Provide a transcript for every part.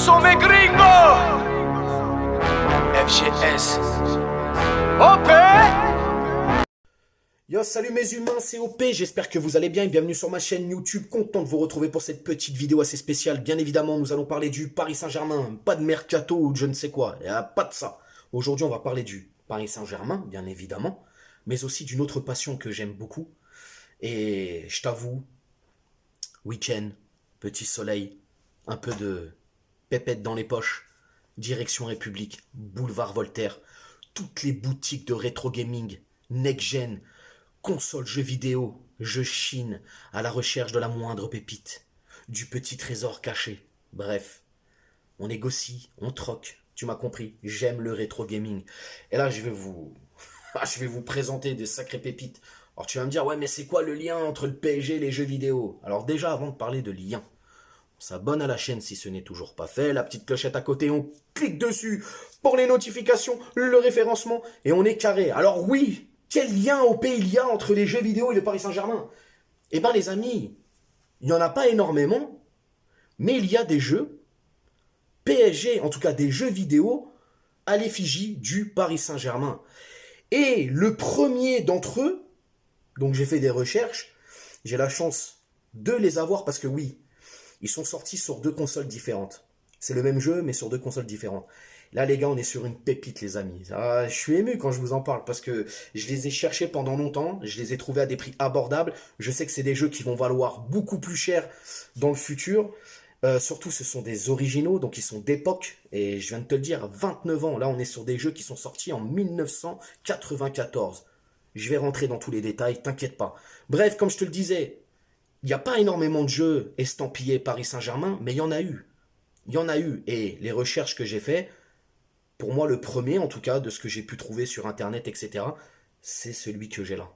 Sommet gringo. FGS. OP. Yo, salut mes humains, c'est OP, j'espère que vous allez bien et bienvenue sur ma chaîne YouTube, content de vous retrouver pour cette petite vidéo assez spéciale. Bien évidemment, nous allons parler du Paris Saint-Germain, pas de mercato ou de je ne sais quoi, il n'y a pas de ça. Aujourd'hui, on va parler du Paris Saint-Germain, bien évidemment, mais aussi d'une autre passion que j'aime beaucoup. Et je t'avoue, week-end, petit soleil, un peu de pépette dans les poches, direction République, boulevard Voltaire, toutes les boutiques de rétro gaming, next-gen, console jeux vidéo, je chine à la recherche de la moindre pépite, du petit trésor caché. Bref, on négocie, on troque, tu m'as compris, j'aime le rétro gaming. Et là, je vais vous présenter des sacrées pépites. Alors tu vas me dire, ouais mais c'est quoi le lien entre le PSG et les jeux vidéo? Alors déjà, avant de parler de lien, on s'abonne à la chaîne si ce n'est toujours pas fait, la petite clochette à côté, on clique dessus pour les notifications, le référencement, et on est carré. Alors oui, quel lien au pays il y a entre les jeux vidéo et le Paris Saint-Germain? Eh ben les amis, il n'y en a pas énormément, mais il y a des jeux PSG, en tout cas des jeux vidéo, à l'effigie du Paris Saint-Germain. Et le premier d'entre eux, donc j'ai fait des recherches, j'ai la chance de les avoir parce que oui, ils sont sortis sur deux consoles différentes. C'est le même jeu, mais sur deux consoles différentes. Là, les gars, on est sur une pépite, les amis. Ah, je suis ému quand je vous en parle parce que je les ai cherchés pendant longtemps. Je les ai trouvés à des prix abordables. Je sais que c'est des jeux qui vont valoir beaucoup plus cher dans le futur. Surtout, ce sont des originaux, donc ils sont d'époque. Et je viens de te le dire, 29 ans. Là, on est sur des jeux qui sont sortis en 1994. Je vais rentrer dans tous les détails, t'inquiète pas. Bref, comme je te le disais, il n'y a pas énormément de jeux estampillés Paris Saint-Germain, mais il y en a eu. Il y en a eu. Et les recherches que j'ai faites, pour moi, le premier, en tout cas, de ce que j'ai pu trouver sur Internet, etc., c'est celui que j'ai là.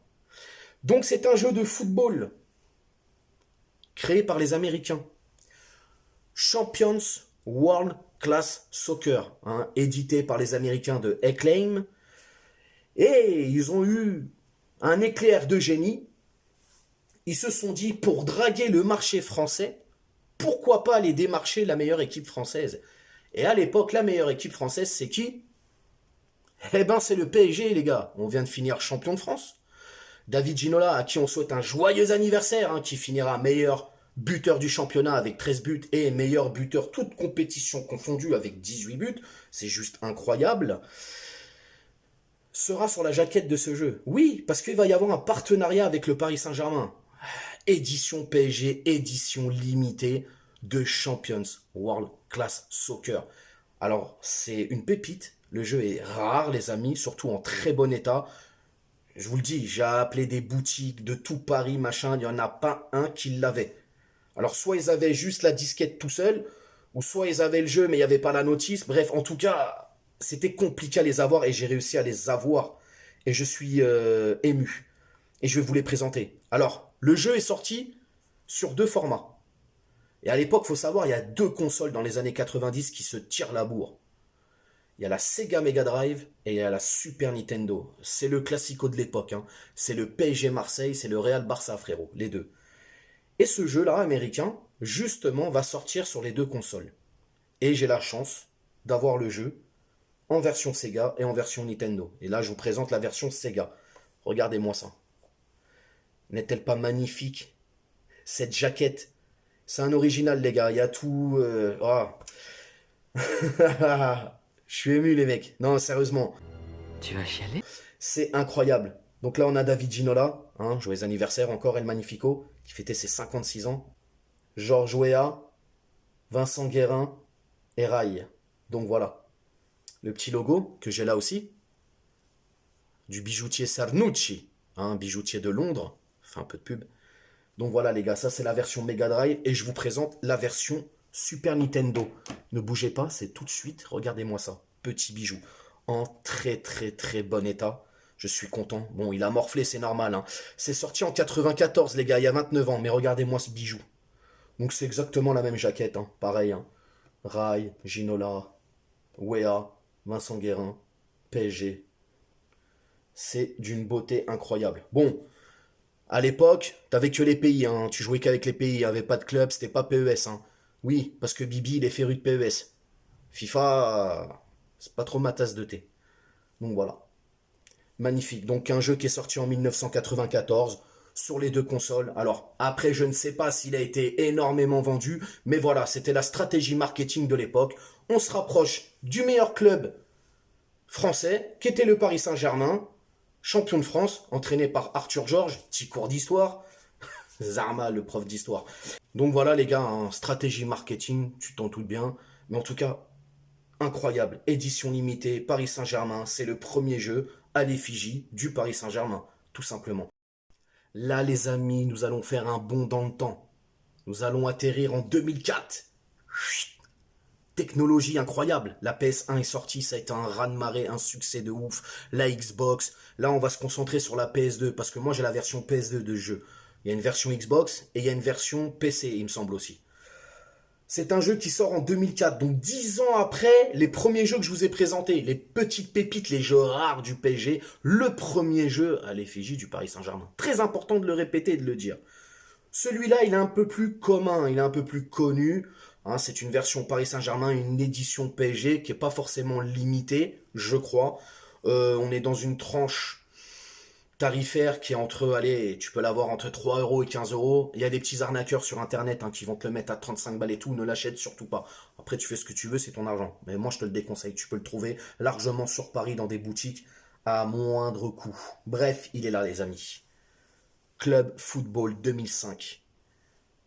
Donc, c'est un jeu de football créé par les Américains. Champions World Class Soccer, hein, édité par les Américains de Acclaim. Et ils ont eu un éclair de génie. Ils se sont dit, pour draguer le marché français, pourquoi pas aller démarcher la meilleure équipe française? Et à l'époque, la meilleure équipe française, c'est qui? Eh ben, c'est le PSG, les gars. On vient de finir champion de France. David Ginola, à qui on souhaite un joyeux anniversaire, hein, qui finira meilleur buteur du championnat avec 13 buts et meilleur buteur toute compétition confondue avec 18 buts. C'est juste incroyable. Sera sur la jaquette de ce jeu. Oui, parce qu'il va y avoir un partenariat avec le Paris Saint-Germain. Édition PSG, édition limitée de Champions World Class Soccer. Alors, c'est une pépite. Le jeu est rare, les amis, surtout en très bon état. Je vous le dis, j'ai appelé des boutiques de tout Paris, machin, il n'y en a pas un qui l'avait. Alors, soit ils avaient juste la disquette tout seul, ou soit ils avaient le jeu, mais il n'y avait pas la notice. Bref, en tout cas, c'était compliqué à les avoir et j'ai réussi à les avoir. Et je suis ému. Et je vais vous les présenter. Alors, le jeu est sorti sur deux formats. Et à l'époque, il faut savoir, il y a deux consoles dans les années 90 qui se tirent la bourre. Il y a la Sega Mega Drive et il y a la Super Nintendo. C'est le classico de l'époque, hein. C'est le PSG Marseille, c'est le Real Barça, frérot, les deux. Et ce jeu-là, américain, justement, va sortir sur les deux consoles. Et j'ai la chance d'avoir le jeu en version Sega et en version Nintendo. Et là, je vous présente la version Sega. Regardez-moi ça. N'est-elle pas magnifique? Cette jaquette, c'est un original, les gars. Il y a tout... Oh. Je suis ému, les mecs. Non, sérieusement. Tu vas chialer? C'est incroyable. Donc là, on a David Ginola. Hein, joyeux anniversaire encore, El Magnifico, qui fêtait ses 56 ans. Georges Weah, Vincent Guérin et Rai. Donc voilà. Le petit logo que j'ai là aussi. Du bijoutier Sarnucci. Hein, bijoutier de Londres. Fait un peu de pub. Donc voilà les gars, ça c'est la version Mega Drive et je vous présente la version Super Nintendo. Ne bougez pas, c'est tout de suite, regardez-moi ça, petit bijou, en très très très bon état. Je suis content, bon il a morflé, c'est normal, hein. C'est sorti en 94 les gars, il y a 29 ans, mais regardez-moi ce bijou. Donc c'est exactement la même jaquette, hein. Pareil, hein. Rai, Ginola, Weah, Vincent Guérin, PSG. C'est d'une beauté incroyable. Bon, à l'époque, t'avais que les pays, hein. Tu jouais qu'avec les pays, il n'y avait pas de club, c'était pas PES, hein. Oui, parce que Bibi, il est féru de PES. FIFA, c'est pas trop ma tasse de thé. Donc voilà. Magnifique. Donc un jeu qui est sorti en 1994 sur les deux consoles. Alors après, je ne sais pas s'il a été énormément vendu, mais voilà, c'était la stratégie marketing de l'époque. On se rapproche du meilleur club français, qui était le Paris Saint-Germain, champion de France, entraîné par Arthur Georges, petit cours d'histoire. Zarma, le prof d'histoire. Donc voilà les gars, hein, stratégie marketing, tu t'en doutes bien. Mais en tout cas, incroyable. Édition limitée, Paris Saint-Germain, c'est le premier jeu à l'effigie du Paris Saint-Germain, tout simplement. Là les amis, nous allons faire un bond dans le temps. Nous allons atterrir en 2004. Technologie incroyable. La PS1 est sortie, ça a été un raz-de-marée, un succès de ouf. La Xbox. Là, on va se concentrer sur la PS2, parce que moi, j'ai la version PS2 de jeu. Il y a une version Xbox et il y a une version PC, il me semble aussi. C'est un jeu qui sort en 2004, donc 10 ans après les premiers jeux que je vous ai présentés, les petites pépites, les jeux rares du PSG, le premier jeu à l'effigie du Paris Saint-Germain. Très important de le répéter et de le dire. Celui-là, il est un peu plus commun, il est un peu plus connu. Hein, c'est une version Paris Saint-Germain, une édition PSG qui n'est pas forcément limitée, je crois. On est dans une tranche tarifaire qui est entre, allez, tu peux l'avoir entre 3 € et 15 €. Il y a des petits arnaqueurs sur internet hein, qui vont te le mettre à 35 balles et tout, ne l'achète surtout pas. Après, tu fais ce que tu veux, c'est ton argent. Mais moi, je te le déconseille, tu peux le trouver largement sur Paris dans des boutiques à moindre coût. Bref, il est là, les amis. Club Football 2005.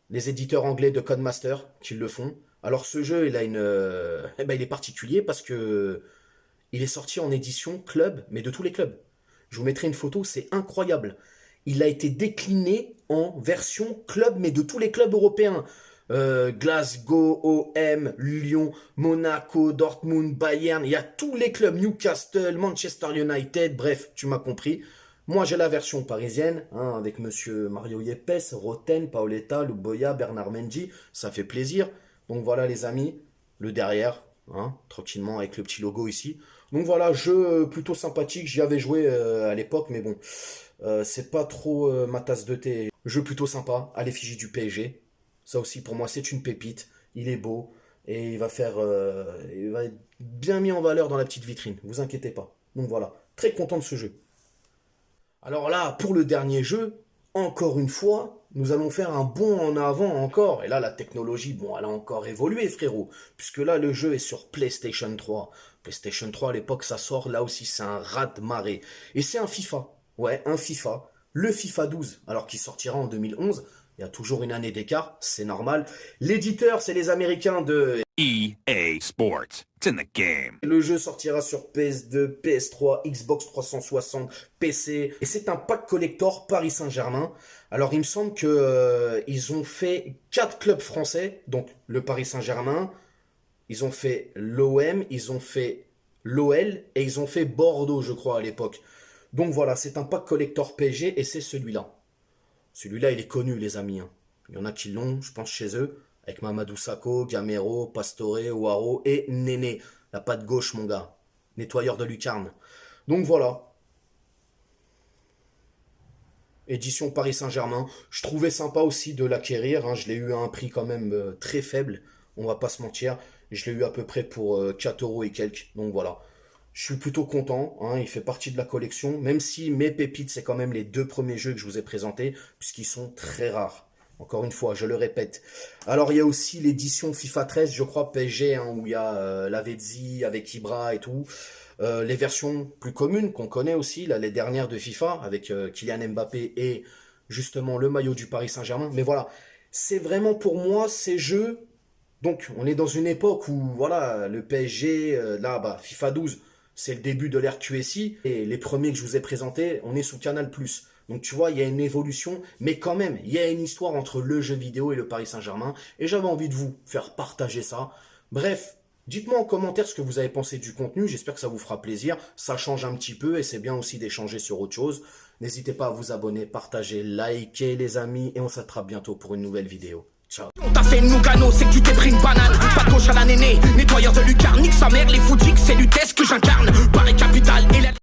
Les éditeurs anglais de Codemaster qui le font. Alors, ce jeu, il a une, il est particulier parce que il est sorti en édition club, mais de tous les clubs. Je vous mettrai une photo, c'est incroyable. Il a été décliné en version club, mais de tous les clubs européens. Glasgow, OM, Lyon, Monaco, Dortmund, Bayern. Il y a tous les clubs. Newcastle, Manchester United. Bref, tu m'as compris. Moi, j'ai la version parisienne, hein, avec monsieur Mario Yepes, Roten, Paoletta, Luboya, Bernard Mendy. Ça fait plaisir. Donc voilà les amis, le derrière, hein, tranquillement avec le petit logo ici. Donc voilà, jeu plutôt sympathique, j'y avais joué à l'époque, mais bon, c'est pas trop ma tasse de thé. Jeu plutôt sympa, à l'effigie du PSG. Ça aussi pour moi c'est une pépite, il est beau et il va être bien mis en valeur dans la petite vitrine, vous inquiétez pas. Donc voilà, très content de ce jeu. Alors là, pour le dernier jeu, encore une fois, nous allons faire un bond en avant encore. Et là, la technologie, bon, elle a encore évolué, frérot. Puisque là, le jeu est sur PlayStation 3. PlayStation 3, à l'époque, ça sort. Là aussi, c'est un raz-de-marée. Et c'est un FIFA. Ouais, un FIFA. Le FIFA 12, alors qu'il sortira en 2011. Il y a toujours une année d'écart, c'est normal. L'éditeur, c'est les Américains de EA Sports. It's in the game. Le jeu sortira sur PS2, PS3, Xbox 360, PC. Et c'est un pack collector Paris Saint-Germain. Alors, il me semble que ils ont fait 4 clubs français. Donc, le Paris Saint-Germain. Ils ont fait l'OM, ils ont fait l'OL et ils ont fait Bordeaux, je crois, à l'époque. Donc, voilà, c'est un pack collector PSG et c'est celui-là. Celui-là, il est connu, les amis. Hein. Il y en a qui l'ont, je pense, chez eux. Avec Mamadou Sakho, Gamero, Pastore, Ouaro et Néné. La patte gauche, mon gars. Nettoyeur de lucarne. Donc voilà. Édition Paris Saint-Germain. Je trouvais sympa aussi de l'acquérir. Hein. Je l'ai eu à un prix quand même très faible. On va pas se mentir. Je l'ai eu à peu près pour 4 € et quelques. Donc voilà. Je suis plutôt content, hein, il fait partie de la collection, même si mes pépites, c'est quand même les 2 premiers jeux que je vous ai présentés, puisqu'ils sont très rares. Encore une fois, je le répète. Alors, il y a aussi l'édition FIFA 13, je crois, PSG, hein, où il y a Lavezzi avec Ibra et tout. Les versions plus communes qu'on connaît aussi, là, les dernières de FIFA, avec Kylian Mbappé et justement le maillot du Paris Saint-Germain. Mais voilà, c'est vraiment pour moi ces jeux. Donc, on est dans une époque où, voilà, le PSG, là, bah, FIFA 12... c'est le début de l'ère QSI. Et les premiers que je vous ai présentés, on est sous Canal+. Donc tu vois, il y a une évolution. Mais quand même, il y a une histoire entre le jeu vidéo et le Paris Saint-Germain. Et j'avais envie de vous faire partager ça. Bref, dites-moi en commentaire ce que vous avez pensé du contenu. J'espère que ça vous fera plaisir. Ça change un petit peu et c'est bien aussi d'échanger sur autre chose. N'hésitez pas à vous abonner, partager, liker les amis. Et on s'attrape bientôt pour une nouvelle vidéo. Ciao. On t'a fait Nougano, c'est que tu t'es pris une banane. Pas de gauche à la néné, nettoyeur de lucarne. Nique sa mère, les foutiques, c'est l'UTES que j'incarne. Paris capitale et la...